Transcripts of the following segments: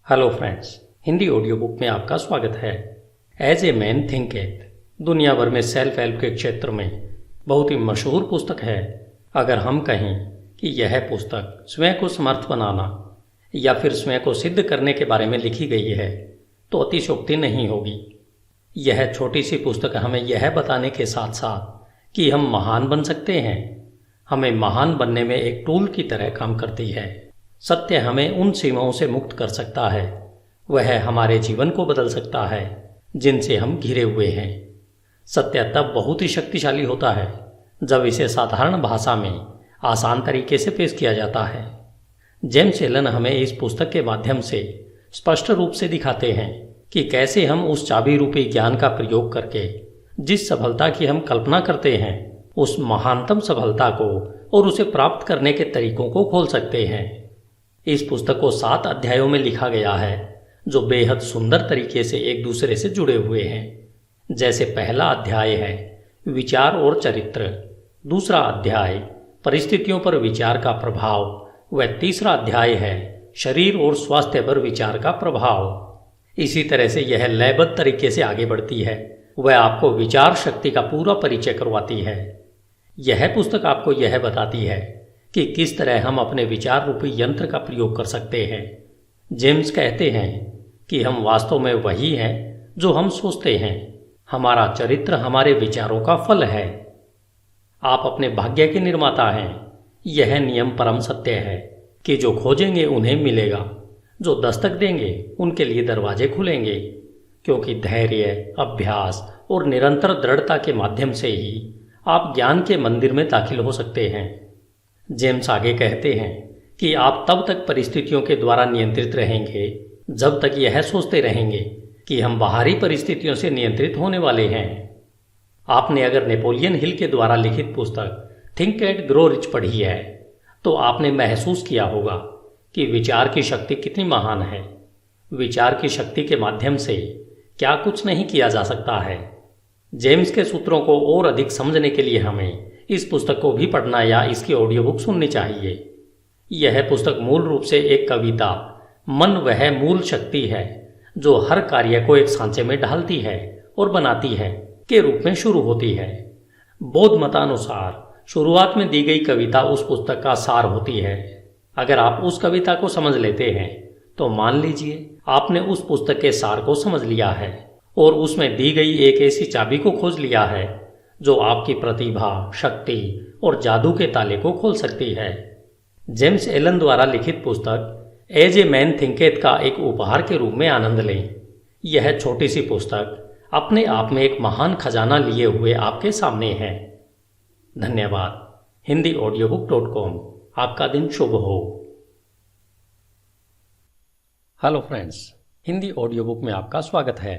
Hello friends, Hindi audio book में आपका स्वागत है। एज ए मैन थिंकेथ दुनिया भर में सेल्फ हेल्प के क्षेत्र में बहुत ही मशहूर पुस्तक है। अगर हम कहें कि यह पुस्तक स्वयं को समर्थ बनाना या फिर स्वयं को सिद्ध करने के बारे में लिखी गई है तो अतिशयोक्ति नहीं होगी। यह छोटी सी पुस्तक हमें यह बताने के साथ साथ कि हम महान बन सकते हैं, हमें महान बनने में एक टूल की तरह काम करती है। सत्य हमें उन सीमाओं से मुक्त कर सकता है, वह हमारे जीवन को बदल सकता है जिनसे हम घिरे हुए हैं। सत्य तब बहुत ही शक्तिशाली होता है जब इसे साधारण भाषा में आसान तरीके से पेश किया जाता है। जेम्स एलन हमें इस पुस्तक के माध्यम से स्पष्ट रूप से दिखाते हैं कि कैसे हम उस चाबी रूपी ज्ञान का प्रयोग करके जिस सफलता की हम कल्पना करते हैं उस महानतम सफलता को और उसे प्राप्त करने के तरीकों को खोल सकते हैं। इस पुस्तक को 7 अध्यायों में लिखा गया है जो बेहद सुंदर तरीके से एक दूसरे से जुड़े हुए हैं। जैसे पहला अध्याय है विचार और चरित्र, दूसरा अध्याय परिस्थितियों पर विचार का प्रभाव व तीसरा अध्याय है शरीर और स्वास्थ्य पर विचार का प्रभाव। इसी तरह से यह लयबद्ध तरीके से आगे बढ़ती है, वह आपको विचार शक्ति का पूरा परिचय करवाती है। यह पुस्तक आपको यह बताती है कि किस तरह हम अपने विचार रूपी यंत्र का प्रयोग कर सकते हैं। जेम्स कहते हैं कि हम वास्तव में वही हैं जो हम सोचते हैं। हमारा चरित्र हमारे विचारों का फल है। आप अपने भाग्य के निर्माता हैं। यह नियम परम सत्य है कि जो खोजेंगे उन्हें मिलेगा, जो दस्तक देंगे उनके लिए दरवाजे खुलेंगे, क्योंकि धैर्य, अभ्यास और निरंतर दृढ़ता के माध्यम से ही आप ज्ञान के मंदिर में दाखिल हो सकते हैं। जेम्स आगे कहते हैं कि आप तब तक परिस्थितियों के द्वारा नियंत्रित रहेंगे जब तक यह सोचते रहेंगे कि हम बाहरी परिस्थितियों से नियंत्रित होने वाले हैं। आपने अगर नेपोलियन हिल के द्वारा लिखित पुस्तक थिंक एंड ग्रो रिच पढ़ी है तो आपने महसूस किया होगा कि विचार की शक्ति कितनी महान है। विचार की शक्ति के माध्यम से क्या कुछ नहीं किया जा सकता है। जेम्स के सूत्रों को और अधिक समझने के लिए हमें इस पुस्तक को भी पढ़ना या इसकी ऑडियो बुक सुननी चाहिए। यह पुस्तक मूल रूप से एक कविता मन वह मूल शक्ति है जो हर कार्य को एक सांचे में ढालती है और बनाती है के रूप में शुरू होती है। बौद्ध मतानुसार शुरुआत में दी गई कविता उस पुस्तक का सार होती है। अगर आप उस कविता को समझ लेते हैं तो मान लीजिए आपने उस पुस्तक के सार को समझ लिया है और उसमें दी गई एक ऐसी चाबी को खोज लिया है जो आपकी प्रतिभा, शक्ति और जादू के ताले को खोल सकती है। जेम्स एलन द्वारा लिखित पुस्तक एज ए मैन थिंकेथ का एक उपहार के रूप में आनंद लें। यह छोटी सी पुस्तक अपने आप में एक महान खजाना लिए हुए आपके सामने है। धन्यवाद। HindiAudiobook.com। आपका दिन शुभ हो। Hello friends, Hindi audio book में आपका स्वागत है।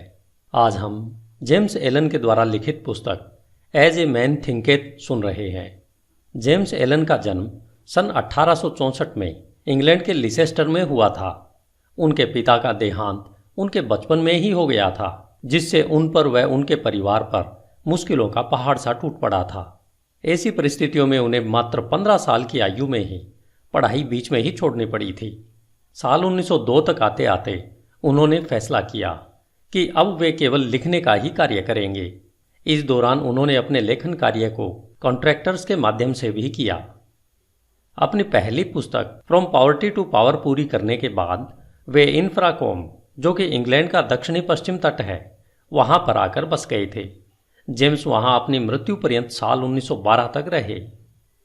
आज हम जेम्स एलन के द्वारा लिखित पुस्तक एज ए मैन थिंकेथ सुन रहे हैं। जेम्स एलन का जन्म सन 1864 में इंग्लैंड के लिसेस्टर में हुआ था। उनके पिता का देहांत उनके बचपन में ही हो गया था, जिससे उन पर व उनके परिवार पर मुश्किलों का पहाड़ सा टूट पड़ा था। ऐसी परिस्थितियों में उन्हें मात्र 15 साल की आयु में ही पढ़ाई बीच में ही छोड़नी पड़ी थी। साल 1902 तक आते आते उन्होंने फैसला किया कि अब वे केवल लिखने का ही कार्य करेंगे। इस दौरान उन्होंने अपने लेखन कार्य को कॉन्ट्रैक्टर्स के माध्यम से भी किया। अपनी पहली पुस्तक फ्रॉम पॉवर्टी टू पावर पूरी करने के बाद वे इंफ्राकॉम, जो कि इंग्लैंड का दक्षिणी पश्चिम तट है, वहां पर आकर बस गए थे। जेम्स वहां अपनी मृत्यु पर्यंत साल 1912 तक रहे।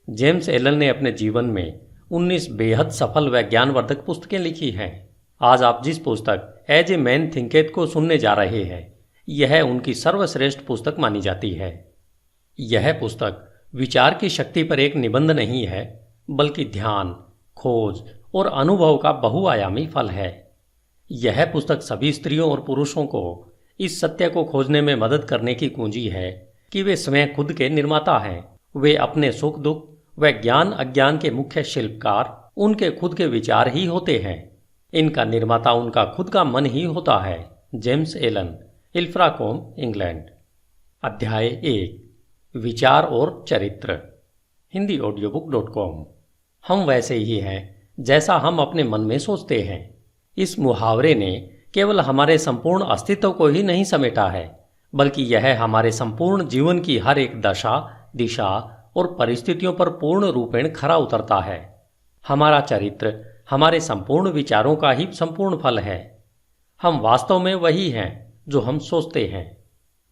जेम्स एलन ने अपने जीवन में 19 बेहद सफल व ज्ञानवर्धक पुस्तकें लिखी हैं। आज आप जिस पुस्तक एज ए मैन थिंकेथ को सुनने जा रहे हैं यह उनकी सर्वश्रेष्ठ पुस्तक मानी जाती है। यह पुस्तक विचार की शक्ति पर एक निबंध नहीं है, बल्कि ध्यान, खोज और अनुभव का बहुआयामी फल है। यह पुस्तक सभी स्त्रियों और पुरुषों को इस सत्य को खोजने में मदद करने की कुंजी है कि वे स्वयं खुद के निर्माता हैं। वे अपने सुख दुख व ज्ञान अज्ञान के मुख्य शिल्पकार उनके खुद के विचार ही होते हैं। इनका निर्माता उनका खुद का मन ही होता है। James Allen, Ilfracombe, England. अध्याय 1 विचार और चरित्र। HindiAudiobook.com। हम वैसे ही हैं जैसा हम अपने मन में सोचते हैं। इस मुहावरे ने केवल हमारे संपूर्ण अस्तित्व को ही नहीं समेटा है, बल्कि यह हमारे संपूर्ण जीवन की हर एक दशा, दिशा और परिस्थितियों पर पूर्ण रूपेण खरा उतरता है। हमारा चरित्र हमारे संपूर्ण विचारों का ही संपूर्ण फल है। हम वास्तव में वही हैं जो हम सोचते हैं।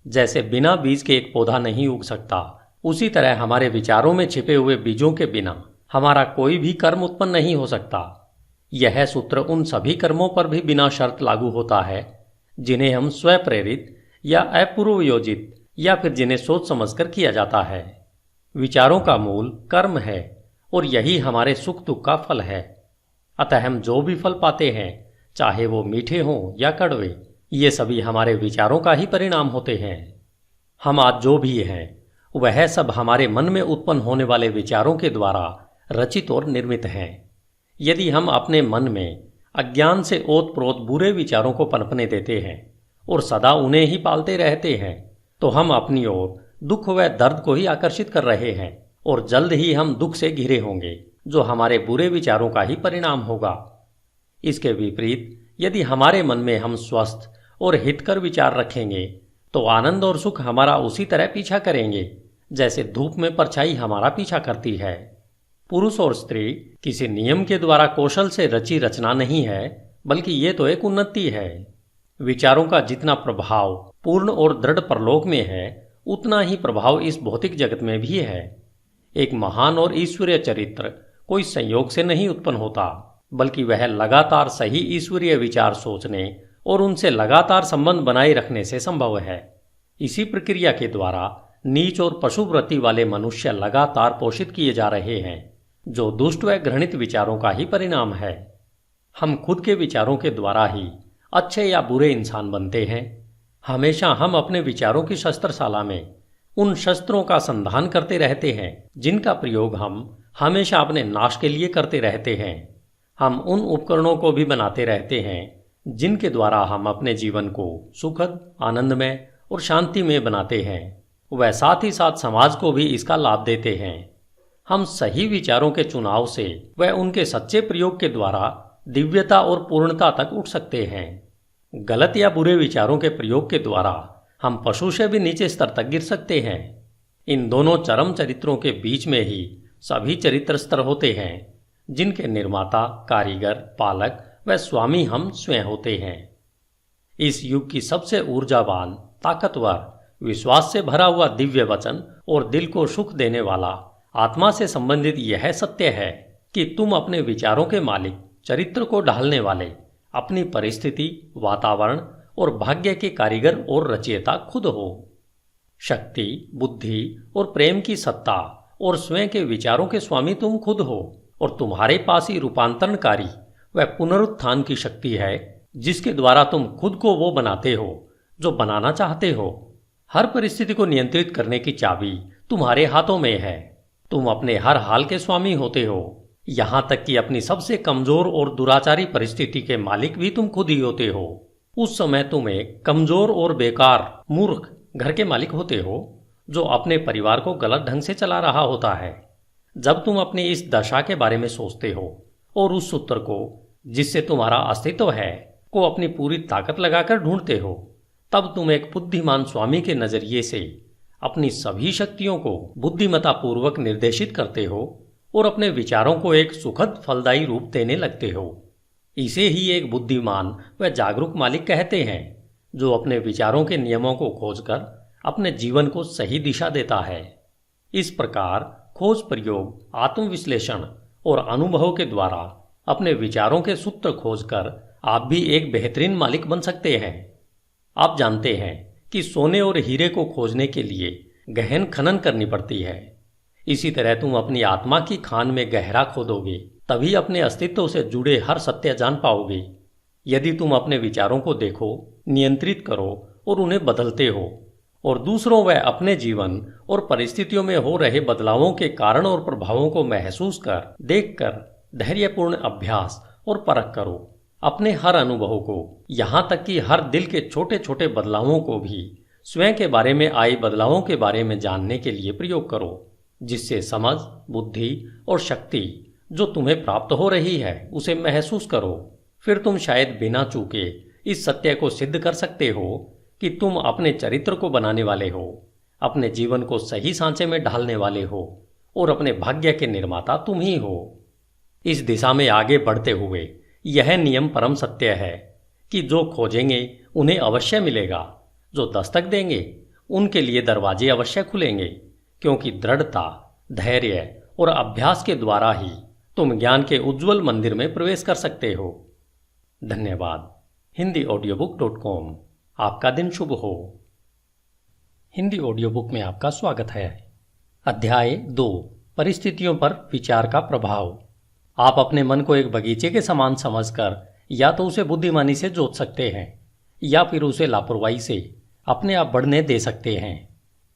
जैसे बिना बीज के एक पौधा नहीं उग सकता, उसी तरह हमारे विचारों में छिपे हुए बीजों के बिना हमारा कोई भी कर्म उत्पन्न नहीं हो सकता। यह सूत्र उन सभी कर्मों पर भी बिना शर्त लागू होता है जिन्हें हम स्वप्रेरित या अपूर्वयोजित या फिर जिन्हें सोच समझकर किया जाता है। विचारों का मूल कर्म है और यही हमारे सुख दुख का फल है। अतः हम जो भी फल पाते हैं, चाहे वो मीठे हों या कड़वे, ये सभी हमारे विचारों का ही परिणाम होते हैं। हम आज जो भी हैं वह सब हमारे मन में उत्पन्न होने वाले विचारों के द्वारा रचित और निर्मित हैं। यदि हम अपने मन में अज्ञान से ओत प्रोत बुरे विचारों को पनपने देते हैं और सदा उन्हें ही पालते रहते हैं, तो हम अपनी ओर दुख व दर्द को ही आकर्षित कर रहे हैं और जल्द ही हम दुख से घिरे होंगे, जो हमारे बुरे विचारों का ही परिणाम होगा। इसके विपरीत यदि हमारे मन में हम स्वस्थ और हितकर विचार रखेंगे, तो आनंद और सुख हमारा उसी तरह पीछा करेंगे जैसे धूप में परछाई हमारा पीछा करती है। पुरुष और स्त्री किसी नियम के द्वारा कौशल से रची रचना नहीं है, बल्कि ये तो एक उन्नति है। विचारों का जितना प्रभाव पूर्ण और दृढ़ परलोक में है, उतना ही प्रभाव इस भौतिक जगत में भी है। एक महान और ईश्वरीय चरित्र कोई संयोग से नहीं उत्पन्न होता, बल्कि वह लगातार सही ईश्वरीय विचार सोचने और उनसे लगातार संबंध बनाए रखने से संभव है। इसी प्रक्रिया के द्वारा नीच और पशुवृत्ति वाले मनुष्य लगातार पोषित किए जा रहे हैं, जो दुष्ट व घृणित विचारों का ही परिणाम है। हम खुद के विचारों के द्वारा ही अच्छे या बुरे इंसान बनते हैं। हमेशा हम अपने विचारों की शस्त्रशाला में उन शस्त्रों का संधान करते रहते हैं जिनका प्रयोग हम हमेशा अपने नाश के लिए करते रहते हैं। हम उन उपकरणों को भी बनाते रहते हैं जिनके द्वारा हम अपने जीवन को सुखद, आनंदमय और शांतिमय बनाते हैं। वह साथ ही साथ समाज को भी इसका लाभ देते हैं। हम सही विचारों के चुनाव से व उनके सच्चे प्रयोग के द्वारा दिव्यता और पूर्णता तक उठ सकते हैं। गलत या बुरे विचारों के प्रयोग के द्वारा हम पशु से भी नीचे स्तर तक गिर सकते हैं। इन दोनों चरम चरित्रों के बीच में ही सभी चरित्र स्तर होते हैं, जिनके निर्माता, कारीगर, पालक व स्वामी हम स्वयं होते हैं। इस युग की सबसे ऊर्जावान, ताकतवर, विश्वास से भरा हुआ दिव्य वचन और दिल को सुख देने वाला आत्मा से संबंधित यह सत्य है कि तुम अपने विचारों के मालिक, चरित्र को ढालने वाले, अपनी परिस्थिति, वातावरण और भाग्य के कारीगर और रचयिता खुद हो। शक्ति, बुद्धि और प्रेम की सत्ता और स्वयं के विचारों के स्वामी तुम खुद हो और तुम्हारे पास ही रूपांतरणकारी व पुनरुत्थान की शक्ति है, जिसके द्वारा तुम खुद को वो बनाते हो जो बनाना चाहते हो। हर परिस्थिति को नियंत्रित करने की चाबी तुम्हारे हाथों में है। तुम अपने हर हाल के स्वामी होते हो, यहां तक कि अपनी सबसे कमजोर और दुराचारी परिस्थिति के मालिक भी तुम खुद ही होते हो। उस समय तुम एक कमजोर और बेकार, मूर्ख घर के मालिक होते हो जो अपने परिवार को गलत ढंग से चला रहा होता है। जब तुम अपनी इस दशा के बारे में सोचते हो और उस सूत्र को जिससे तुम्हारा अस्तित्व है को अपनी पूरी ताकत लगाकर ढूंढते हो, तब तुम एक बुद्धिमान स्वामी के नजरिए से अपनी सभी शक्तियों को बुद्धिमत्ता पूर्वक निर्देशित करते हो और अपने विचारों को एक सुखद, फलदायी रूप देने लगते हो। इसे ही एक बुद्धिमान व जागरूक मालिक कहते हैं, जो अपने विचारों के नियमों को खोजकर अपने जीवन को सही दिशा देता है। इस प्रकार खोज, प्रयोग, आत्मविश्लेषण और अनुभव के द्वारा अपने विचारों के सूत्र खोजकर आप भी एक बेहतरीन मालिक बन सकते हैं। आप जानते हैं कि सोने और हीरे को खोजने के लिए गहन खनन करनी पड़ती है। इसी तरह तुम अपनी आत्मा की खान में गहरा खोदोगे, तभी अपने अस्तित्व से जुड़े हर सत्य जान पाओगे। यदि तुम अपने विचारों को देखो, नियंत्रित करो और उन्हें बदलते हो और दूसरों व अपने जीवन और परिस्थितियों में हो रहे बदलावों के कारण और प्रभावों को महसूस कर, देखकर धैर्यपूर्ण अभ्यास और परख करो। अपने हर अनुभव को, यहाँ तक कि हर दिल के छोटे छोटे बदलावों को भी स्वयं के बारे में आए बदलावों के बारे में जानने के लिए प्रयोग करो, जिससे समझ, बुद्धि और शक्ति जो तुम्हें प्राप्त हो रही है उसे महसूस करो। फिर तुम शायद बिना चूके इस सत्य को सिद्ध कर सकते हो कि तुम अपने चरित्र को बनाने वाले हो, अपने जीवन को सही सांचे में ढालने वाले हो और अपने भाग्य के निर्माता तुम ही हो। इस दिशा में आगे बढ़ते हुए यह नियम परम सत्य है कि जो खोजेंगे उन्हें अवश्य मिलेगा, जो दस्तक देंगे उनके लिए दरवाजे अवश्य खुलेंगे, क्योंकि दृढ़ता, धैर्य और अभ्यास के द्वारा ही तुम ज्ञान के उज्जवल मंदिर में प्रवेश कर सकते हो। धन्यवाद। HindiAudiobook.com। आपका दिन शुभ हो। हिंदी ऑडियो बुक में आपका स्वागत है। अध्याय 2, परिस्थितियों पर विचार का प्रभाव। आप अपने मन को एक बगीचे के समान समझकर या तो उसे बुद्धिमानी से जोत सकते हैं या फिर उसे लापरवाही से अपने आप बढ़ने दे सकते हैं,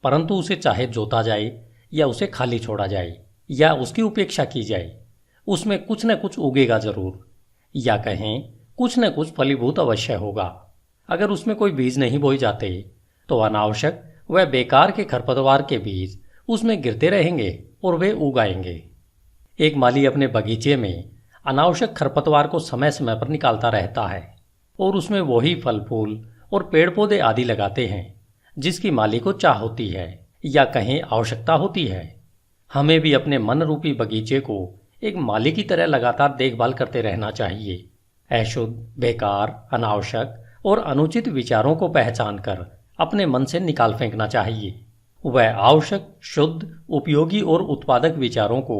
परंतु उसे चाहे जोता जाए या उसे खाली छोड़ा जाए या उसकी उपेक्षा की जाए, उसमें कुछ न कुछ उगेगा जरूर, या कहें कुछ न कुछ फलीभूत अवश्य होगा। अगर उसमें कोई बीज नहीं बोए जाते तो अनावश्यक व बेकार के खरपतवार के बीज उसमें गिरते रहेंगे और वे उग आएंगे। एक माली अपने बगीचे में अनावश्यक खरपतवार को समय समय पर निकालता रहता है और उसमें वही फल फूल और पेड़ पौधे आदि लगाते हैं जिसकी माली को चाह होती है या कहें आवश्यकता होती है। हमें भी अपने मन रूपी बगीचे को एक माली की तरह लगातार देखभाल करते रहना चाहिए। अशुद्ध, बेकार, अनावश्यक और अनुचित विचारों को पहचान कर अपने मन से निकाल फेंकना चाहिए। वह आवश्यक, शुद्ध, उपयोगी और उत्पादक विचारों को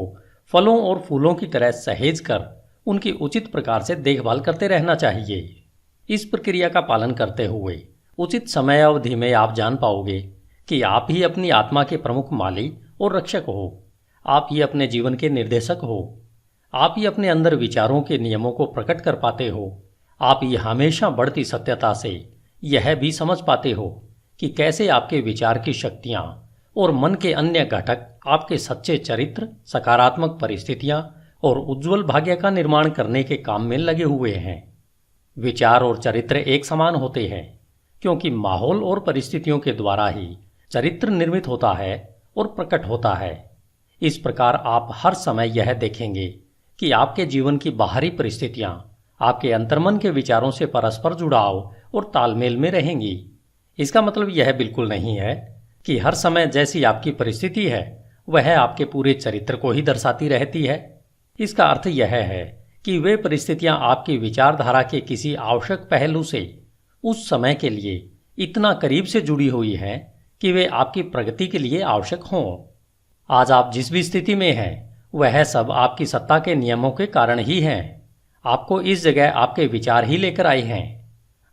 फलों और फूलों की तरह सहेज कर उनकी उचित प्रकार से देखभाल करते रहना चाहिए। इस प्रक्रिया का पालन करते हुए उचित समय अवधि में आप जान पाओगे कि आप ही अपनी आत्मा के प्रमुख माली और रक्षक हो। आप ही अपने जीवन के निर्देशक हो। आप ही अपने अंदर विचारों के नियमों को प्रकट कर पाते हो। आप ही हमेशा बढ़ती सत्यता से यह भी समझ पाते हो कि कैसे आपके विचार की शक्तियां और मन के अन्य घटक आपके सच्चे चरित्र, सकारात्मक परिस्थितियां और उज्जवल भाग्य का निर्माण करने के काम में लगे हुए हैं। विचार और चरित्र एक समान होते हैं क्योंकि माहौल और परिस्थितियों के द्वारा ही चरित्र निर्मित होता है और प्रकट होता है। इस प्रकार आप हर समय यह देखेंगे कि आपके जीवन की बाहरी परिस्थितियां आपके अंतर्मन के विचारों से परस्पर जुड़ाव और तालमेल में रहेंगी। इसका मतलब यह बिल्कुल नहीं है कि हर समय जैसी आपकी परिस्थिति है वह आपके पूरे चरित्र को ही दर्शाती रहती है। इसका अर्थ यह है कि वे परिस्थितियां आपकी विचारधारा के किसी आवश्यक पहलू से उस समय के लिए इतना करीब से जुड़ी हुई हैं कि वे आपकी प्रगति के लिए आवश्यक हों। आज आप जिस भी स्थिति में हैं वह सब आपकी सत्ता के नियमों के कारण ही हैं। आपको इस जगह आपके विचार ही लेकर आए हैं।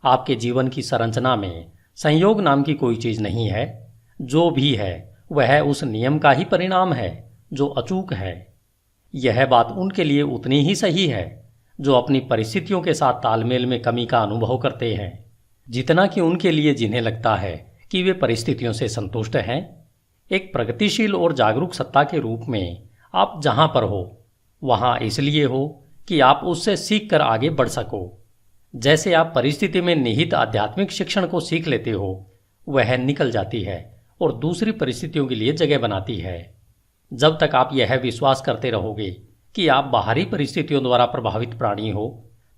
आपके जीवन की संरचना में संयोग नाम की कोई चीज नहीं है। जो भी है वह उस नियम का ही परिणाम है जो अचूक है। यह बात उनके लिए उतनी ही सही है जो अपनी परिस्थितियों के साथ तालमेल में कमी का अनुभव करते हैं, जितना कि उनके लिए जिन्हें लगता है कि वे परिस्थितियों से संतुष्ट हैं। एक प्रगतिशील और जागरूक सत्ता के रूप में आप जहां पर हो वहां इसलिए हो कि आप उससे सीख कर आगे बढ़ सको। जैसे आप परिस्थिति में निहित आध्यात्मिक शिक्षण को सीख लेते हो, वह निकल जाती है और दूसरी परिस्थितियों के लिए जगह बनाती है। जब तक आप यह विश्वास करते रहोगे कि आप बाहरी परिस्थितियों द्वारा प्रभावित प्राणी हो,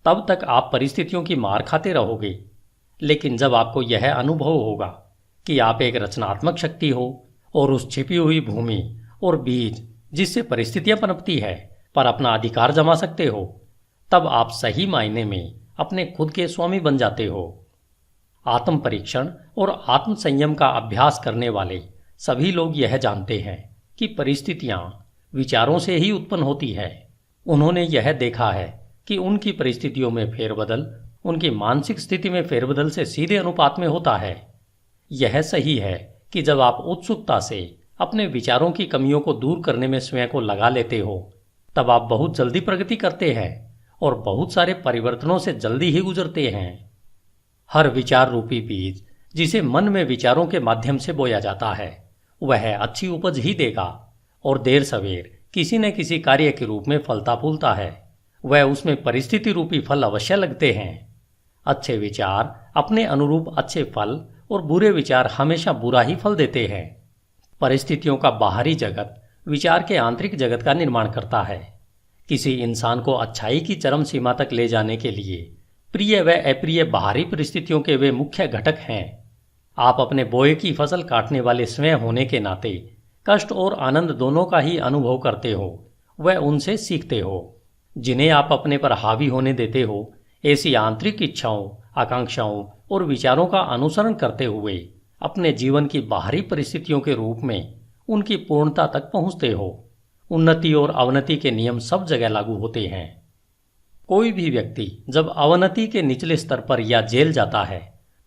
तब तक आप परिस्थितियों की मार खाते रहोगे। लेकिन जब आपको यह अनुभव होगा कि आप एक रचनात्मक शक्ति हो और उस छिपी हुई भूमि और बीज जिससे परिस्थितियां पनपती है पर अपना अधिकार जमा सकते हो, तब आप सही मायने में अपने खुद के स्वामी बन जाते हो। आत्म परीक्षण और आत्म संयम का अभ्यास करने वाले सभी लोग यह जानते हैं कि परिस्थितियां विचारों से ही उत्पन्न होती है। उन्होंने यह देखा है कि उनकी परिस्थितियों में फेरबदल उनकी मानसिक स्थिति में फेरबदल से सीधे अनुपात में होता है। यह सही है कि जब आप उत्सुकता से अपने विचारों की कमियों को दूर करने में स्वयं को लगा लेते हो, तब आप बहुत जल्दी प्रगति करते हैं और बहुत सारे परिवर्तनों से जल्दी ही गुजरते हैं। हर विचार रूपी बीज जिसे मन में विचारों के माध्यम से बोया जाता है वह अच्छी उपज ही देगा और देर सवेर किसी न किसी कार्य के रूप में फलता फूलता है। वह उसमें परिस्थिति रूपी फल अवश्य लगते हैं। अच्छे विचार अपने अनुरूप अच्छे फल और बुरे विचार हमेशा बुरा ही फल देते हैं। परिस्थितियों का बाहरी जगत विचार के आंतरिक जगत का निर्माण करता है। किसी इंसान को अच्छाई की चरम सीमा तक ले जाने के लिए प्रिय व अप्रिय बाहरी परिस्थितियों के वे मुख्य घटक हैं। आप अपने बोए की फसल काटने वाले स्वयं होने के नाते कष्ट और आनंद दोनों का ही अनुभव करते हो व उनसे सीखते हो। जिन्हें आप अपने पर हावी होने देते हो, ऐसी आंतरिक इच्छाओं, आकांक्षाओं और विचारों का अनुसरण करते हुए अपने जीवन की बाहरी परिस्थितियों के रूप में उनकी पूर्णता तक पहुंचते हो। उन्नति और अवनति के नियम सब जगह लागू होते हैं। कोई भी व्यक्ति जब अवनति के निचले स्तर पर या जेल जाता है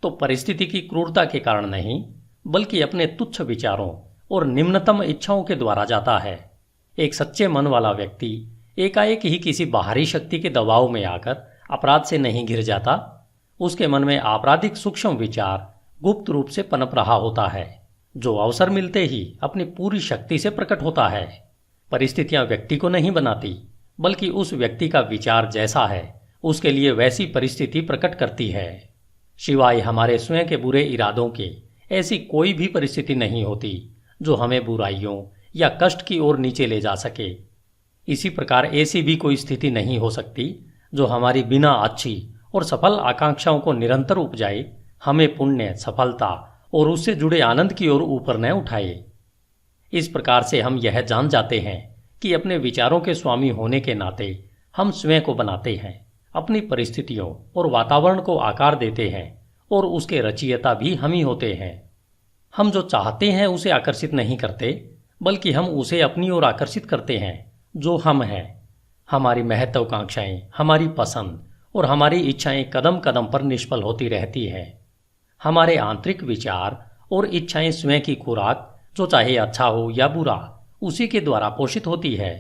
तो परिस्थिति की क्रूरता के कारण नहीं, बल्कि अपने तुच्छ विचारों और निम्नतम इच्छाओं के द्वारा जाता है। एक सच्चे मन वाला व्यक्ति एकाएक ही किसी बाहरी शक्ति के दबाव में आकर अपराध से नहीं घिर जाता। उसके मन में आपराधिक सूक्ष्म विचार गुप्त रूप से पनप रहा होता है, जो अवसर मिलते ही अपनी पूरी शक्ति से प्रकट होता है। परिस्थितियां व्यक्ति को नहीं बनाती, बल्कि उस व्यक्ति का विचार जैसा है उसके लिए वैसी परिस्थिति प्रकट करती है। सिवाय हमारे स्वयं के बुरे इरादों के ऐसी कोई भी परिस्थिति नहीं होती जो हमें बुराइयों या कष्ट की ओर नीचे ले जा सके। इसी प्रकार ऐसी भी कोई स्थिति नहीं हो सकती जो हमारी बिना अच्छी और सफल आकांक्षाओं को निरंतर उपजाए हमें पुण्य, सफलता और उससे जुड़े आनंद की ओर ऊपर न उठाए। इस प्रकार से हम यह जान जाते हैं कि अपने विचारों के स्वामी होने के नाते हम स्वयं को बनाते हैं, अपनी परिस्थितियों और वातावरण को आकार देते हैं और उसके रचयिता भी हम ही होते हैं। हम जो चाहते हैं उसे आकर्षित नहीं करते, बल्कि हम उसे अपनी ओर आकर्षित करते हैं जो हम हैं। हमारी महत्वाकांक्षाएं, हमारी पसंद और हमारी इच्छाएं कदम कदम पर निष्फल होती रहती हैं। हमारे आंतरिक विचार और इच्छाएं स्वयं की खुराक, जो चाहे अच्छा हो या बुरा, उसी के द्वारा पोषित होती है।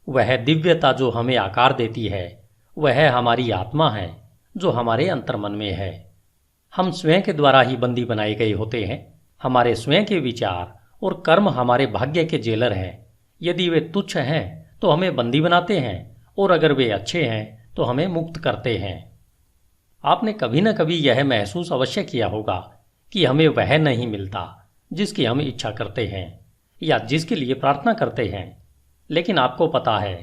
वह दिव्यता जो हमें आकार देती है वह हमारी आत्मा है जो हमारे अंतर्मन में है। हम स्वयं के द्वारा ही बंदी बनाए गए होते हैं। हमारे स्वयं के विचार और कर्म हमारे भाग्य के जेलर हैं। यदि वे तुच्छ हैं तो हमें बंदी बनाते हैं, और अगर वे अच्छे हैं तो हमें मुक्त करते हैं। आपने कभी न कभी यह महसूस अवश्य किया होगा कि हमें वह नहीं मिलता जिसकी हम इच्छा करते हैं या जिसके लिए प्रार्थना करते हैं, लेकिन आपको पता है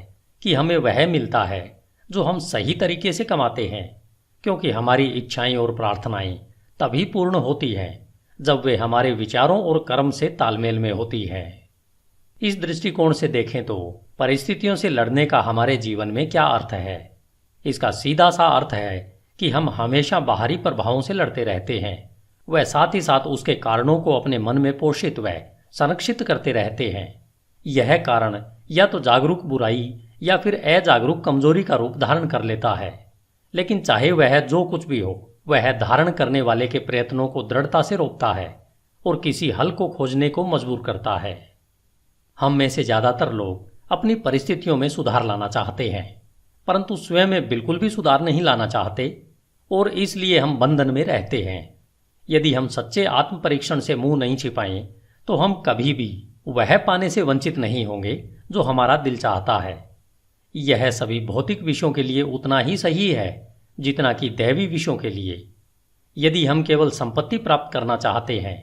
कि हमें वह मिलता है जो हम सही तरीके से कमाते हैं, क्योंकि हमारी इच्छाएं और प्रार्थनाएं तभी पूर्ण होती हैं जब वे हमारे विचारों और कर्म से तालमेल में होती हैं। इस दृष्टिकोण से देखें तो परिस्थितियों से लड़ने का हमारे जीवन में क्या अर्थ है? इसका सीधा सा अर्थ है कि हम हमेशा बाहरी प्रभावों से लड़ते रहते हैं, वह साथ ही साथ उसके कारणों को अपने मन में पोषित व संरक्षित करते रहते हैं। यह कारण या तो जागरूक बुराई या फिर अजागरूक कमजोरी का रूप धारण कर लेता है, लेकिन चाहे वह जो कुछ भी हो, वह धारण करने वाले के प्रयत्नों को दृढ़ता से रोकता है और किसी हल को खोजने को मजबूर करता है। हम में से ज्यादातर लोग अपनी परिस्थितियों में सुधार लाना चाहते हैं, परंतु स्वयं में बिल्कुल भी सुधार नहीं लाना चाहते, और इसलिए हम बंधन में रहते हैं। यदि हम सच्चे आत्म परीक्षण से मुंह नहीं छिपाएं तो हम कभी भी वह पाने से वंचित नहीं होंगे जो हमारा दिल चाहता है। यह सभी भौतिक विषयों के लिए उतना ही सही है जितना कि दैवी विषयों के लिए। यदि हम केवल संपत्ति प्राप्त करना चाहते हैं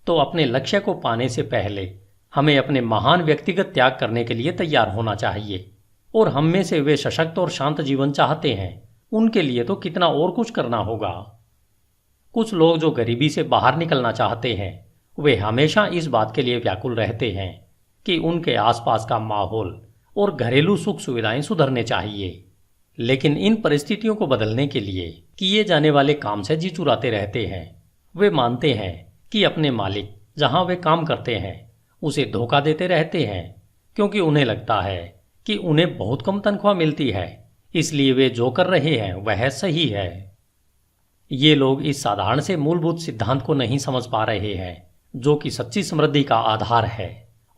तो अपने लक्ष्य को पाने से पहले हमें अपने महान व्यक्तिगत त्याग करने के लिए तैयार होना चाहिए, और हम में से वे सशक्त और शांत जीवन चाहते हैं उनके लिए तो कितना और कुछ करना होगा। कुछ लोग जो गरीबी से बाहर निकलना चाहते हैं वे हमेशा इस बात के लिए व्याकुल रहते हैं कि उनके आसपास का माहौल और घरेलू सुख सुविधाएं सुधरने चाहिए, लेकिन इन परिस्थितियों को बदलने के लिए किए जाने वाले काम से जी चुराते रहते हैं। वे मानते हैं कि अपने मालिक जहां वे काम करते हैं उसे धोखा देते रहते हैं, क्योंकि उन्हें लगता है कि उन्हें बहुत कम तनख्वाह मिलती है, इसलिए वे जो कर रहे हैं वह सही है। ये लोग इस साधारण से मूलभूत सिद्धांत को नहीं समझ पा रहे हैं जो कि सच्ची समृद्धि का आधार है,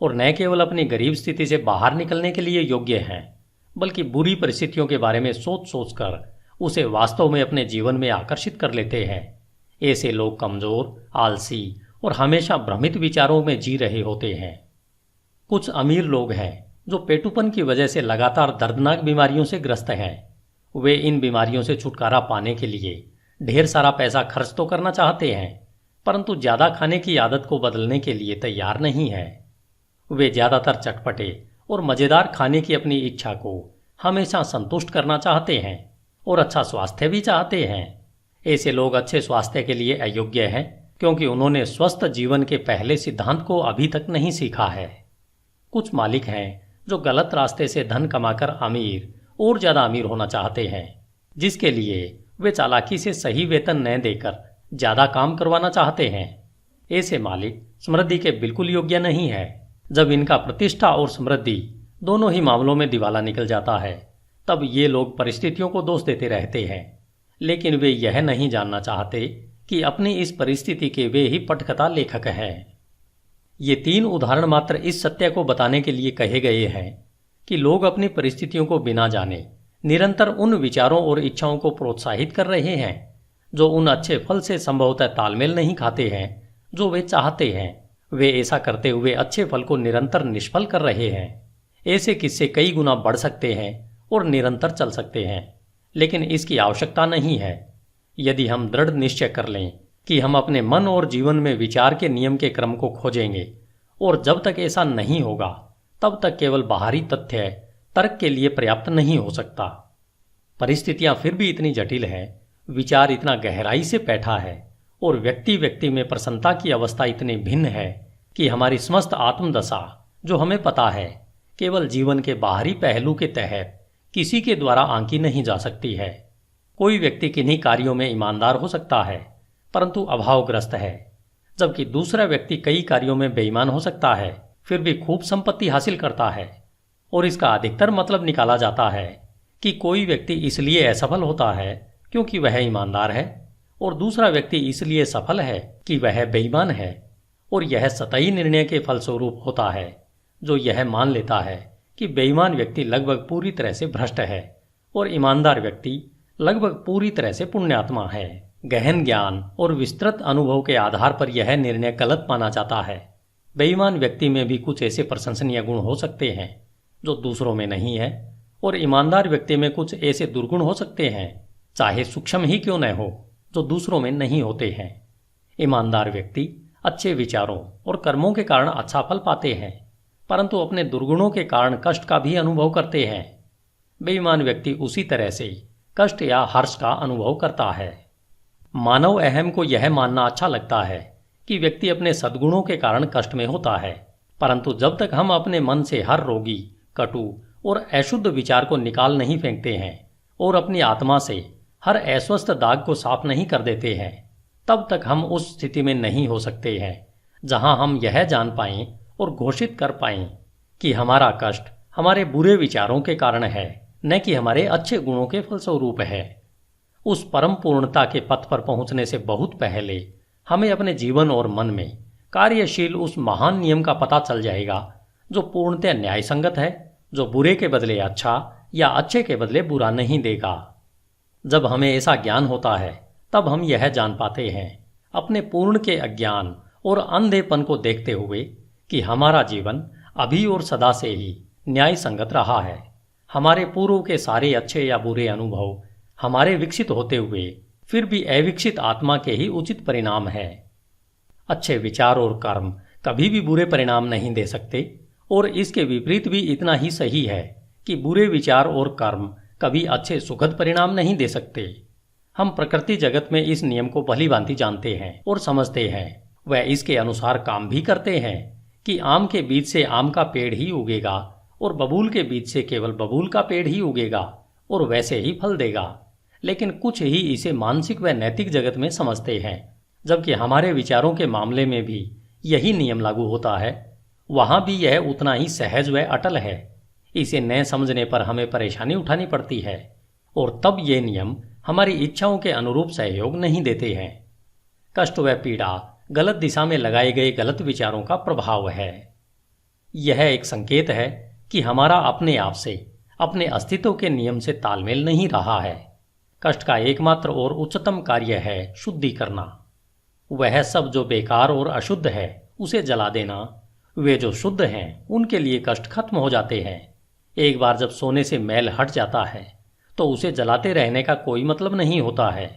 और न केवल अपनी गरीब स्थिति से बाहर निकलने के लिए योग्य हैं, बल्कि बुरी परिस्थितियों के बारे में सोच सोचकर उसे वास्तव में अपने जीवन में आकर्षित कर लेते हैं। ऐसे लोग कमजोर, आलसी और हमेशा भ्रमित विचारों में जी रहे होते हैं। कुछ अमीर लोग हैं जो पेटुपन की वजह से लगातार दर्दनाक बीमारियों से ग्रस्त हैं। वे इन बीमारियों से छुटकारा पाने के लिए ढेर सारा पैसा खर्च तो करना चाहते हैं, परंतु ज्यादा खाने की आदत को बदलने के लिए तैयार नहीं है। वे ज्यादातर चटपटे और मजेदार खाने की अपनी इच्छा को हमेशा संतुष्ट करना चाहते हैं और अच्छा स्वास्थ्य भी चाहते हैं। ऐसे लोग अच्छे स्वास्थ्य के लिए अयोग्य हैं क्योंकि उन्होंने स्वस्थ जीवन के पहले सिद्धांत को अभी तक नहीं सीखा है। कुछ मालिक हैं जो गलत रास्ते से धन कमाकर अमीर और ज़्यादा अमीर होना चाहते हैं, जिसके लिए वे चालाकी से सही वेतन न देकर ज़्यादा काम करवाना चाहते हैं। ऐसे मालिक समृद्धि के बिल्कुल योग्य नहीं है। जब इनका प्रतिष्ठा और समृद्धि दोनों ही मामलों में दिवाला निकल जाता है, तब ये लोग परिस्थितियों को दोष देते रहते हैं, लेकिन वे यह नहीं जानना चाहते कि अपनी इस परिस्थिति के वे ही पटकथा लेखक हैं। ये 3 उदाहरण मात्र इस सत्य को बताने के लिए कहे गए हैं कि लोग अपनी परिस्थितियों को बिना जाने निरंतर उन विचारों और इच्छाओं को प्रोत्साहित कर रहे हैं जो उन अच्छे फल से संभवतः तालमेल नहीं खाते हैं जो वे चाहते हैं। वे ऐसा करते हुए अच्छे फल को निरंतर निष्फल कर रहे हैं। ऐसे किस्से कई गुना बढ़ सकते हैं और निरंतर चल सकते हैं, लेकिन इसकी आवश्यकता नहीं है। यदि हम दृढ़ निश्चय कर लें कि हम अपने मन और जीवन में विचार के नियम के क्रम को खोजेंगे, और जब तक ऐसा नहीं होगा तब तक केवल बाहरी तथ्य तर्क के लिए पर्याप्त नहीं हो सकता। परिस्थितियां फिर भी इतनी जटिल है, विचार इतना गहराई से बैठा है और व्यक्ति व्यक्ति में प्रसन्नता की अवस्था इतनी भिन्न है कि हमारी समस्त आत्मदशा, जो हमें पता है, केवल जीवन के बाहरी पहलू के तहत किसी के द्वारा आंकी नहीं जा सकती है। कोई व्यक्ति किन्हीं कार्यों में ईमानदार हो सकता है परंतु अभावग्रस्त है, जबकि दूसरा व्यक्ति कई कार्यों में बेईमान हो सकता है फिर भी खूब संपत्ति हासिल करता है। और इसका अधिकतर मतलब निकाला जाता है कि कोई व्यक्ति इसलिए असफल होता है क्योंकि वह ईमानदार है और दूसरा व्यक्ति इसलिए सफल है कि वह बेईमान है। और यह सतही निर्णय के फलस्वरूप होता है, जो यह मान लेता है कि बेईमान व्यक्ति लगभग पूरी तरह से भ्रष्ट है और ईमानदार व्यक्ति लगभग पूरी तरह से पुण्यात्मा है। गहन ज्ञान और विस्तृत अनुभव के आधार पर यह निर्णय गलत माना जाता है। बेईमान व्यक्ति में भी कुछ ऐसे प्रशंसनीय गुण हो सकते हैं जो दूसरों में नहीं है, और ईमानदार व्यक्ति में कुछ ऐसे दुर्गुण हो सकते हैं, चाहे सूक्ष्म ही क्यों न हो, जो दूसरों में नहीं होते हैं। ईमानदार व्यक्ति अच्छे विचारों और कर्मों के कारण अच्छा फल पाते हैं, परंतु अपने दुर्गुणों के कारण कष्ट का भी अनुभव करते हैं। बेईमान व्यक्ति उसी तरह से कष्ट या हर्ष का अनुभव करता है। मानव अहम को यह मानना अच्छा लगता है कि व्यक्ति अपने सद्गुणों के कारण कष्ट में होता है, परंतु जब तक हम अपने मन से हर रोगी, कटु और अशुद्ध विचार को निकाल नहीं फेंकते हैं और अपनी आत्मा से हर अस्वस्थ दाग को साफ नहीं कर देते हैं, तब तक हम उस स्थिति में नहीं हो सकते हैं जहां हम यह जान पाएं और घोषित कर पाएं कि हमारा कष्ट हमारे बुरे विचारों के कारण है, न कि हमारे अच्छे गुणों के फलस्वरूप है। उस परम पूर्णता के पथ पर पहुंचने से बहुत पहले हमें अपने जीवन और मन में कार्यशील उस महान नियम का पता चल जाएगा जो पूर्णतः न्याय संगत है, जो बुरे के बदले अच्छा या अच्छे के बदले बुरा नहीं देगा। जब हमें ऐसा ज्ञान होता है तब हम यह जान पाते हैं अपने पूर्ण के अज्ञान और अंधेपन को देखते हुए कि हमारा जीवन अभी और सदा से ही न्याय संगत रहा है। हमारे पूर्व के सारे अच्छे या बुरे अनुभव हमारे विकसित होते हुए फिर भी अविकसित आत्मा के ही उचित परिणाम है। अच्छे विचार और कर्म कभी भी बुरे परिणाम नहीं दे सकते, और इसके विपरीत भी इतना ही सही है कि बुरे विचार और कर्म कभी अच्छे सुखद परिणाम नहीं दे सकते। हम प्रकृति जगत में इस नियम को भलीभांति जानते हैं और समझते हैं। वह इसके अनुसार काम भी करते हैं कि आम के बीज से आम का पेड़ ही उगेगा और बबूल के बीज से केवल बबूल का पेड़ ही उगेगा और वैसे ही फल देगा। लेकिन कुछ ही इसे मानसिक व नैतिक जगत में समझते हैं, जबकि हमारे विचारों के मामले में भी यही नियम लागू होता है। वहां भी यह उतना ही सहज व अटल है। इसे न समझने पर हमें परेशानी उठानी पड़ती है, और तब ये नियम हमारी इच्छाओं के अनुरूप सहयोग नहीं देते हैं। कष्ट व पीड़ा गलत दिशा में लगाए गए गलत विचारों का प्रभाव है। यह एक संकेत है कि हमारा अपने आप से, अपने अस्तित्व के नियम से तालमेल नहीं रहा है। कष्ट का एकमात्र और उच्चतम कार्य है शुद्धि करना। वह सब जो बेकार और अशुद्ध है उसे जला देना। वे जो शुद्ध हैं उनके लिए कष्ट खत्म हो जाते हैं। एक बार जब सोने से मैल हट जाता है तो उसे जलाते रहने का कोई मतलब नहीं होता है।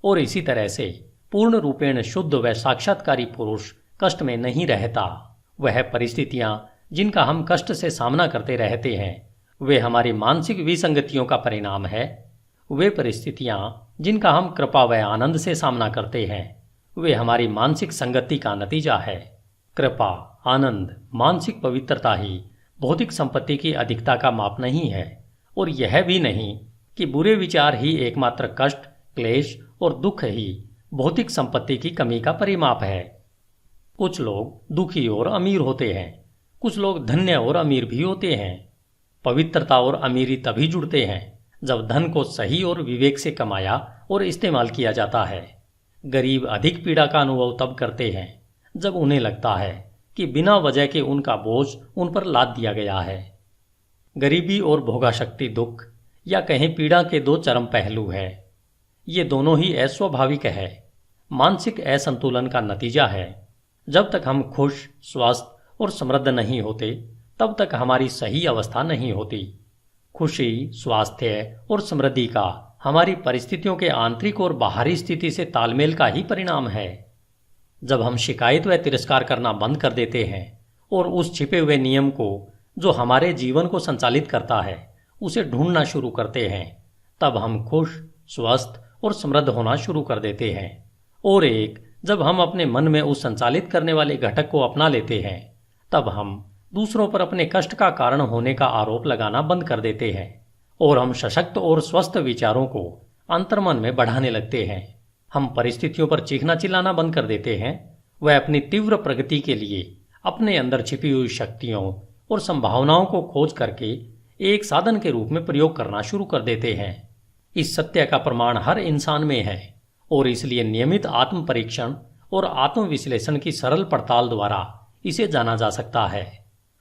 और इसी तरह से पूर्ण रूपेण शुद्ध व साक्षात्कारी पुरुष कष्ट में नहीं रहता। वह परिस्थितियां जिनका हम कष्ट से सामना करते रहते हैं वे हमारी मानसिक विसंगतियों का परिणाम है। वे परिस्थितियां जिनका हम कृपा व आनंद से सामना करते हैं, वे हमारी मानसिक संगति का नतीजा है। कृपा, आनंद, मानसिक पवित्रता ही भौतिक संपत्ति की अधिकता का माप नहीं है, और यह भी नहीं कि बुरे विचार ही एकमात्र कष्ट, क्लेश और दुख ही भौतिक संपत्ति की कमी का परिमाप है। कुछ लोग दुखी और अमीर होते हैं, कुछ लोग धन्य और अमीर भी होते हैं। पवित्रता और अमीरी तभी जुड़ते हैं जब धन को सही और विवेक से कमाया और इस्तेमाल किया जाता है। गरीब अधिक पीड़ा का अनुभव तब करते हैं जब उन्हें लगता है कि बिना वजह के उनका बोझ उन पर लाद दिया गया है। गरीबी और भोगाशक्ति दुख या कहीं पीड़ा के दो चरम पहलू है। ये दोनों ही अस्वाभाविक है, मानसिक असंतुलन का नतीजा है। जब तक हम खुश, स्वस्थ और समृद्ध नहीं होते, तब तक हमारी सही अवस्था नहीं होती। खुशी, स्वास्थ्य और समृद्धि का हमारी परिस्थितियों के आंतरिक और बाहरी स्थिति से तालमेल का ही परिणाम है। जब हम शिकायत व तिरस्कार करना बंद कर देते हैं और उस छिपे हुए नियम को जो हमारे जीवन को संचालित करता है उसे ढूंढना शुरू करते हैं, तब हम खुश, स्वस्थ और समृद्ध होना शुरू कर देते हैं। और जब हम अपने मन में उस संचालित करने वाले घटक को अपना लेते हैं, तब हम दूसरों पर अपने कष्ट का कारण होने का आरोप लगाना बंद कर देते हैं और हम सशक्त और स्वस्थ विचारों को अंतर्मन में बढ़ाने लगते हैं। हम परिस्थितियों पर चीखना चिल्लाना बंद कर देते हैं। वह अपनी तीव्र प्रगति के लिए अपने अंदर छिपी हुई शक्तियों और संभावनाओं को खोज करके एक साधन के रूप में प्रयोग करना शुरू कर देते हैं। इस सत्य का प्रमाण हर इंसान में है और इसलिए नियमित आत्म परीक्षण और आत्म विश्लेषण की सरल पड़ताल द्वारा इसे जाना जा सकता है।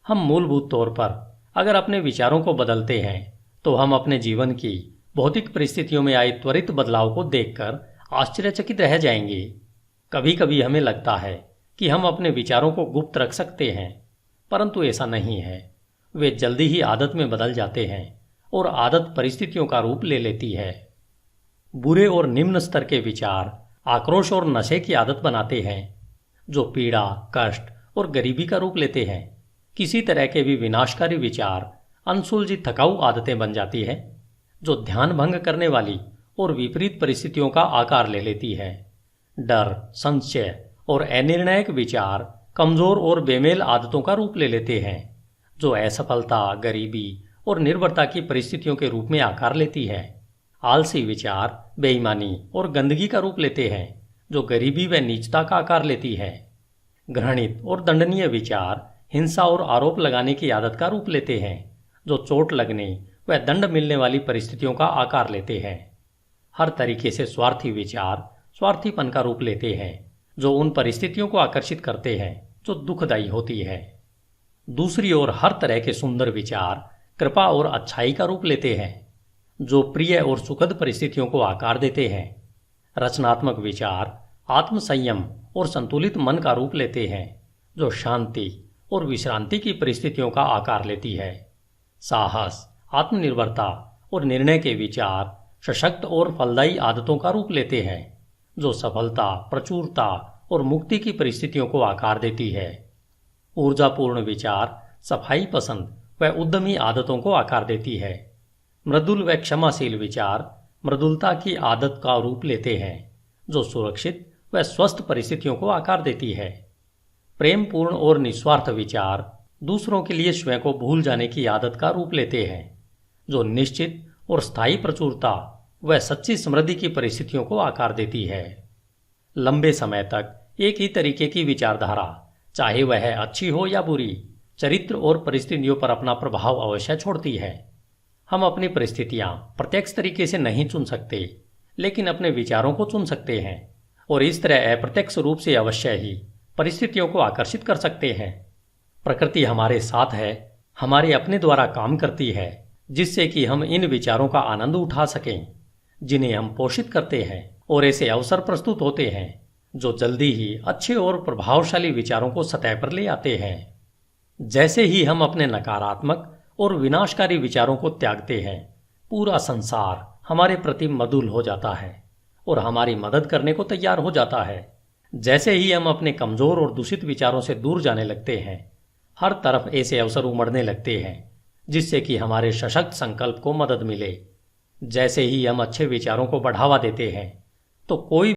हम मूलभूत तौर पर अगर अपने विचारों को बदलते हैं तो हम अपने जीवन की भौतिक परिस्थितियों में आए त्वरित बदलाव को देखकर आश्चर्यचकित रह जाएंगे। कभी कभी हमें लगता है कि हम अपने विचारों को गुप्त रख सकते हैं, परंतु ऐसा नहीं है। वे जल्दी ही आदत में बदल जाते हैं और आदत परिस्थितियों का रूप ले लेती है। बुरे और निम्न स्तर के विचार आक्रोश और नशे की आदत बनाते हैं, जो पीड़ा, कष्ट और गरीबी का रूप लेते हैं। किसी तरह के भी विनाशकारी विचार अनसुलझी थकाऊ आदतें बन जाती है, जो ध्यान भंग करने वाली और विपरीत परिस्थितियों का आकार ले लेती है। डर, संशय और अनिर्णायक विचार कमजोर और बेमेल आदतों का रूप ले लेते हैं, जो असफलता, गरीबी और निर्भरता की परिस्थितियों के रूप में आकार लेती है। आलसी विचार बेईमानी और गंदगी का रूप लेते हैं, जो गरीबी व नीचता का आकार लेती है। घृणित और दंडनीय विचार हिंसा और आरोप लगाने की आदत का रूप लेते हैं, जो चोट लगने व दंड मिलने वाली परिस्थितियों का आकार लेते हैं। हर तरीके से स्वार्थी विचार स्वार्थीपन का रूप लेते हैं, जो उन परिस्थितियों को आकर्षित करते हैं जो दुखदायी होती है। दूसरी ओर हर तरह के सुंदर विचार कृपा और अच्छाई का रूप लेते हैं, जो प्रिय और सुखद परिस्थितियों को आकार देते हैं। रचनात्मक विचार आत्मसंयम और संतुलित मन का रूप लेते हैं, जो शांति और विश्रांति की परिस्थितियों का आकार लेती है। साहस, आत्मनिर्भरता और निर्णय के विचार सशक्त और फलदायी आदतों का रूप लेते हैं, जो सफलता, प्रचुरता और मुक्ति की परिस्थितियों को आकार देती है। ऊर्जापूर्ण विचार सफाई पसंद व उद्यमी आदतों को आकार देती है। मृदुल व क्षमाशील विचार मृदुलता की आदत का रूप लेते हैं, जो सुरक्षित व स्वस्थ परिस्थितियों को आकार देती है। प्रेमपूर्ण और निस्वार्थ विचार दूसरों के लिए स्वयं को भूल जाने की आदत का रूप लेते हैं, जो निश्चित और स्थायी प्रचुरता व सच्ची समृद्धि की परिस्थितियों को आकार देती है। लंबे समय तक एक ही तरीके की विचारधारा, चाहे वह अच्छी हो या बुरी, चरित्र और परिस्थितियों पर अपना प्रभाव अवश्य छोड़ती है। हम अपनी परिस्थितियां प्रत्यक्ष तरीके से नहीं चुन सकते, लेकिन अपने विचारों को चुन सकते हैं और इस तरह अप्रत्यक्ष रूप से अवश्य ही परिस्थितियों को आकर्षित कर सकते हैं। प्रकृति हमारे साथ है, हमारे अपने द्वारा काम करती है, जिससे कि हम इन विचारों का आनंद उठा सकें, जिन्हें हम पोषित करते हैं, और ऐसे अवसर प्रस्तुत होते हैं जो जल्दी ही अच्छे और प्रभावशाली विचारों को सतह पर ले आते हैं। जैसे ही हम अपने नकारात्मक और विनाशकारी विचारों को त्यागते हैं, पूरा संसार हमारे प्रति मधुर हो जाता है और हमारी मदद करने को तैयार हो जाता है। जैसे ही हम अपने कमजोर और दूषित विचारों से दूर जाने लगते हैं, हर तरफ ऐसे अवसर उमड़ने लगते हैं जिससे कि हमारे सशक्त संकल्प को मदद मिले। जैसे ही हम अच्छे विचारों को बढ़ावा देते हैं तो कोई